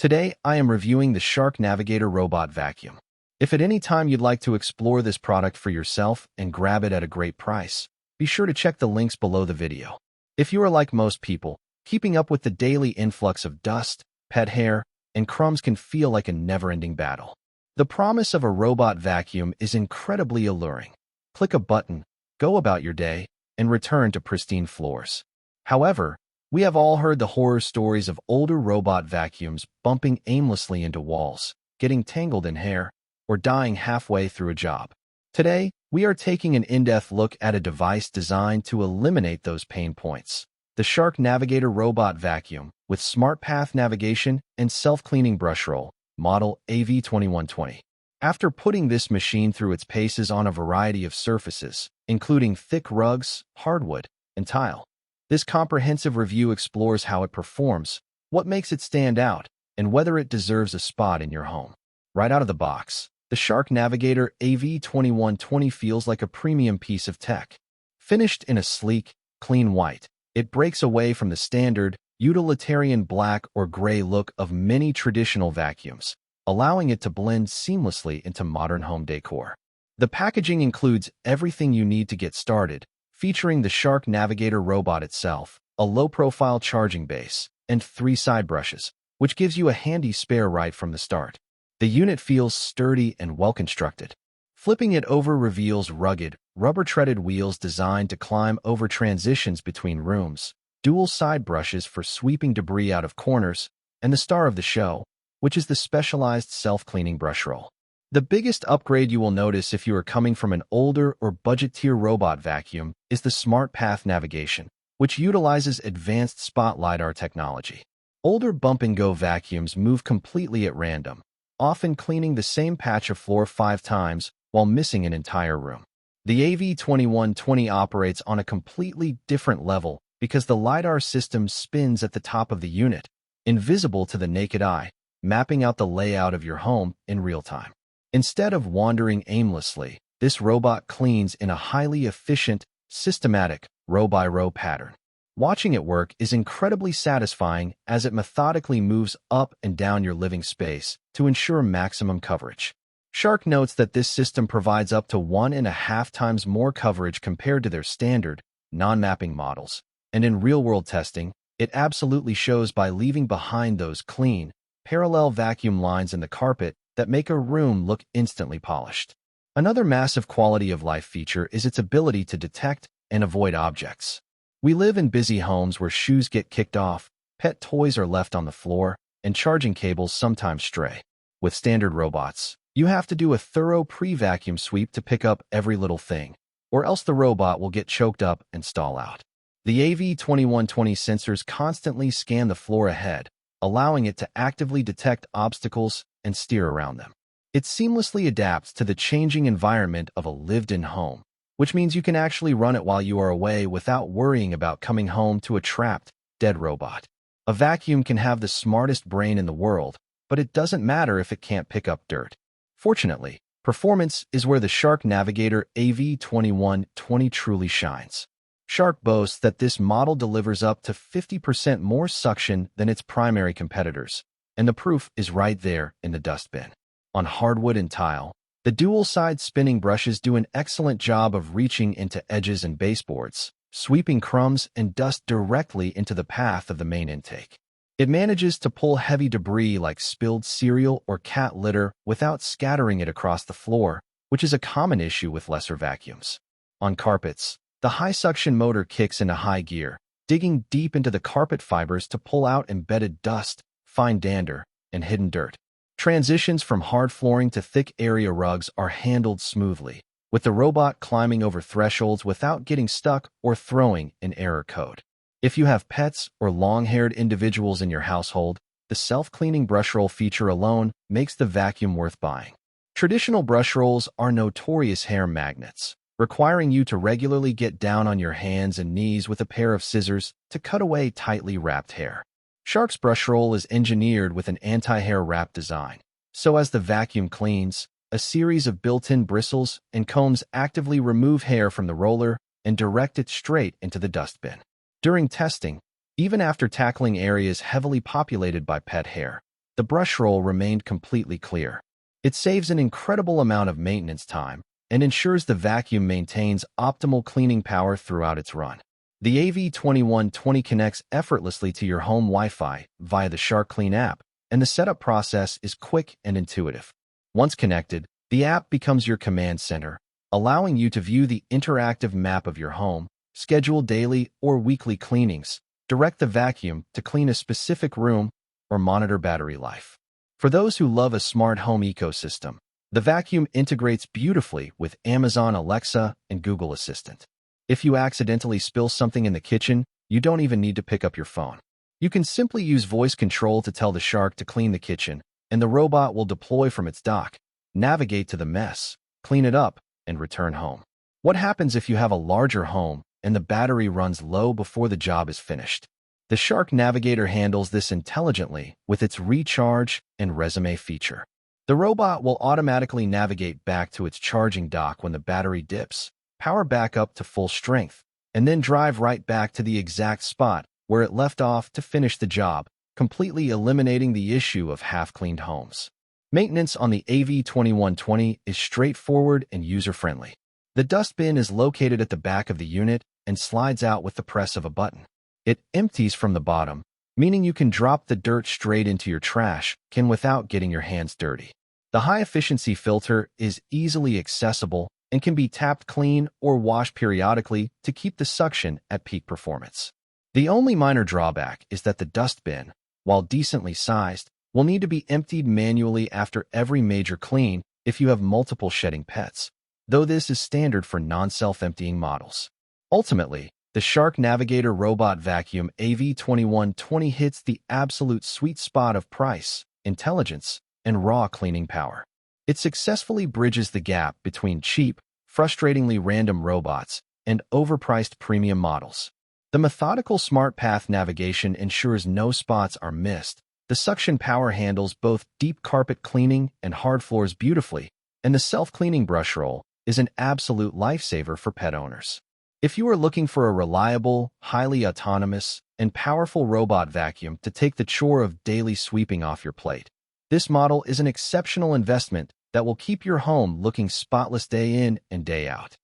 Today, I am reviewing the Shark Navigator Robot Vacuum. If at any time you'd like to explore this product for yourself and grab it at a great price, be sure to check the links below the video. If you are like most people, keeping up with the daily influx of dust, pet hair, and crumbs can feel like a never-ending battle. The promise of a robot vacuum is incredibly alluring. Click a button, go about your day, and return to pristine floors. However, we have all heard the horror stories of older robot vacuums bumping aimlessly into walls, getting tangled in hair, or dying halfway through a job. Today, we are taking an in-depth look at a device designed to eliminate those pain points. The Shark Navigator Robot Vacuum, with SmartPath Navigation and self-cleaning Brushroll, model AV2120. After putting this machine through its paces on a variety of surfaces, including thick rugs, hardwood, and tile, this comprehensive review explores how it performs, what makes it stand out, and whether it deserves a spot in your home. Right out of the box, the Shark Navigator AV2120 feels like a premium piece of tech. Finished in a sleek, clean white, it breaks away from the standard, utilitarian black or gray look of many traditional vacuums, allowing it to blend seamlessly into modern home decor. The packaging includes everything you need to get started, featuring the Shark Navigator robot itself, a low-profile charging base, and 3 side brushes, which gives you a handy spare right from the start. The unit feels sturdy and well-constructed. Flipping it over reveals rugged, rubber-treaded wheels designed to climb over transitions between rooms, dual side brushes for sweeping debris out of corners, and the star of the show, which is the specialized self-cleaning Brushroll. The biggest upgrade you will notice if you are coming from an older or budget-tier robot vacuum is the SmartPath Navigation, which utilizes advanced spot LiDAR technology. Older bump-and-go vacuums move completely at random, often cleaning the same patch of floor 5 times while missing an entire room. The AV2120 operates on a completely different level because the LiDAR system spins at the top of the unit, invisible to the naked eye, mapping out the layout of your home in real time. Instead of wandering aimlessly, this robot cleans in a highly efficient, systematic, row-by-row pattern. Watching it work is incredibly satisfying as it methodically moves up and down your living space to ensure maximum coverage. Shark notes that this system provides up to 1.5 times more coverage compared to their standard, non-mapping models, and in real-world testing, it absolutely shows by leaving behind those clean, parallel vacuum lines in the carpet that make a room look instantly polished. Another massive quality-of-life feature is its ability to detect and avoid objects. We live in busy homes where shoes get kicked off, pet toys are left on the floor, and charging cables sometimes stray. With standard robots, you have to do a thorough pre-vacuum sweep to pick up every little thing, or else the robot will get choked up and stall out. The AV2120 sensors constantly scan the floor ahead, allowing it to actively detect obstacles and steer around them. It seamlessly adapts to the changing environment of a lived-in home, which means you can actually run it while you are away without worrying about coming home to a trapped, dead robot. A vacuum can have the smartest brain in the world, but it doesn't matter if it can't pick up dirt. Fortunately, performance is where the Shark Navigator AV2120 truly shines. Shark boasts that this model delivers up to 50% more suction than its primary competitors, and the proof is right there in the dustbin. On hardwood and tile, the dual-side spinning brushes do an excellent job of reaching into edges and baseboards, sweeping crumbs and dust directly into the path of the main intake. It manages to pull heavy debris like spilled cereal or cat litter without scattering it across the floor, which is a common issue with lesser vacuums. On carpets, the high-suction motor kicks into high gear, digging deep into the carpet fibers to pull out embedded dust, fine dander, and hidden dirt. Transitions from hard flooring to thick area rugs are handled smoothly, with the robot climbing over thresholds without getting stuck or throwing an error code. If you have pets or long-haired individuals in your household, the self-cleaning Brushroll feature alone makes the vacuum worth buying. Traditional Brushrolls are notorious hair magnets, requiring you to regularly get down on your hands and knees with a pair of scissors to cut away tightly wrapped hair. Shark's Brushroll is engineered with an anti-hair wrap design, so as the vacuum cleans, a series of built-in bristles and combs actively remove hair from the roller and direct it straight into the dustbin. During testing, even after tackling areas heavily populated by pet hair, the Brushroll remained completely clear. It saves an incredible amount of maintenance time and ensures the vacuum maintains optimal cleaning power throughout its run. The AV2120 connects effortlessly to your home Wi-Fi via the Shark Clean app, and the setup process is quick and intuitive. Once connected, the app becomes your command center, allowing you to view the interactive map of your home, schedule daily or weekly cleanings, direct the vacuum to clean a specific room, or monitor battery life. For those who love a smart home ecosystem, the vacuum integrates beautifully with Amazon Alexa and Google Assistant. If you accidentally spill something in the kitchen, you don't even need to pick up your phone. You can simply use voice control to tell the Shark to clean the kitchen, and the robot will deploy from its dock, navigate to the mess, clean it up, and return home. What happens if you have a larger home and the battery runs low before the job is finished? The Shark Navigator handles this intelligently with its recharge and resume feature. The robot will automatically navigate back to its charging dock when the battery dips, power back up to full strength, and then drive right back to the exact spot where it left off to finish the job, completely eliminating the issue of half-cleaned homes. Maintenance on the AV2120 is straightforward and user-friendly. The dustbin is located at the back of the unit and slides out with the press of a button. It empties from the bottom, meaning you can drop the dirt straight into your trash can without getting your hands dirty. The high-efficiency filter is easily accessible and can be tapped clean or washed periodically to keep the suction at peak performance. The only minor drawback is that the dustbin, while decently sized, will need to be emptied manually after every major clean if you have multiple shedding pets, though this is standard for non-self-emptying models. Ultimately, the Shark Navigator Robot Vacuum AV2120 hits the absolute sweet spot of price, intelligence, and raw cleaning power. It successfully bridges the gap between cheap, frustratingly random robots and overpriced premium models. The methodical SmartPath navigation ensures no spots are missed. The suction power handles both deep carpet cleaning and hard floors beautifully, and the self-cleaning Brushroll is an absolute lifesaver for pet owners. If you are looking for a reliable, highly autonomous, and powerful robot vacuum to take the chore of daily sweeping off your plate, this model is an exceptional investment that will keep your home looking spotless day in and day out.